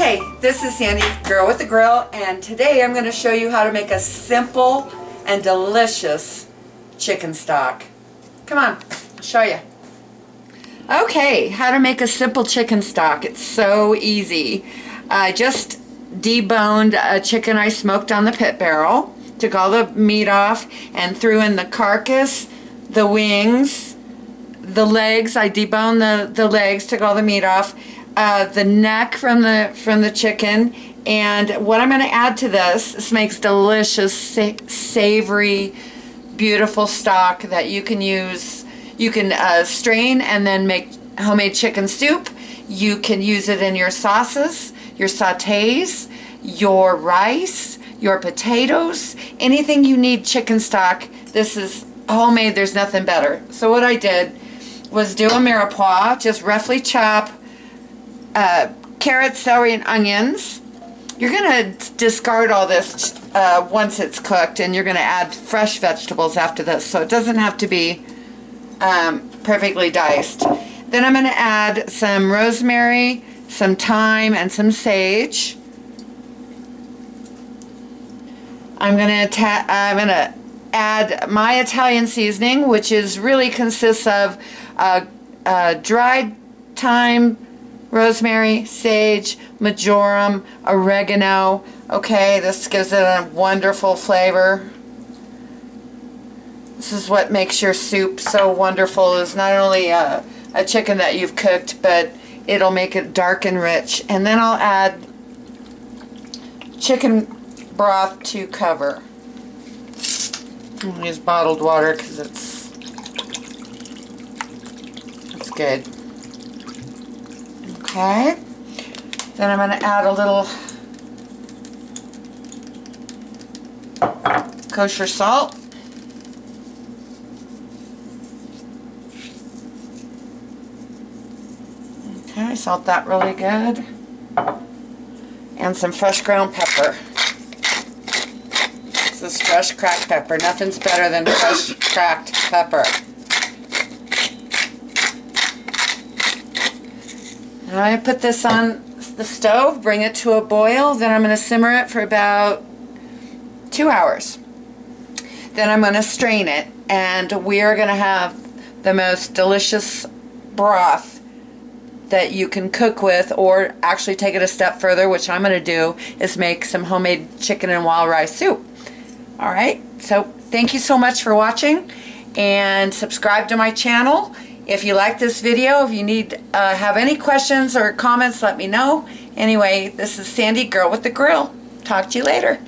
Okay, this is Sandy, Girl with the Grill, and today I'm going to show you how to make a simple and delicious chicken stock. Come on, I'll show you. Okay, how to make a simple chicken stock. It's so easy. I just deboned a chicken I smoked on the pit barrel, took all the meat off, and threw in the carcass, the wings, the legs. I deboned the legs, took all the meat off, the neck from the chicken, and what I'm going to add to this makes delicious, savory, beautiful stock that you can use. You can strain and then make homemade chicken soup. You can use it in your sauces, your sautés, your rice, your potatoes, anything you need chicken stock. This is homemade, there's nothing better. So what I did was do a mirepoix, just roughly chop carrots, celery, and onions. You're going to discard all this once it's cooked, and you're going to add fresh vegetables after this, so it doesn't have to be perfectly diced. Then I'm going to add some rosemary, some thyme, and some sage. I'm going to add my Italian seasoning, which really consists of dried thyme, rosemary, sage, marjoram, oregano. Okay, this gives it a wonderful flavor. This is what makes your soup so wonderful, is not only a chicken that you've cooked, but it'll make it dark and rich. And then I'll add chicken broth to cover. I'll use bottled water because it's good. Okay, then I'm going to add a little kosher salt. Okay, salt that really good. And some fresh ground pepper. This is fresh cracked pepper. Nothing's better than fresh cracked pepper. And I put this on the stove, bring it to a boil, then I'm going to simmer it for about 2 hours. Then I'm going to strain it, and we are going to have the most delicious broth that you can cook with, or actually take it a step further, which I'm going to do, is make some homemade chicken and wild rice soup. Alright, so thank you so much for watching, and subscribe to my channel. If you like this video, if you have any questions or comments, let me know. Anyway, this is Sandy, Girl with the Grill. Talk to you later.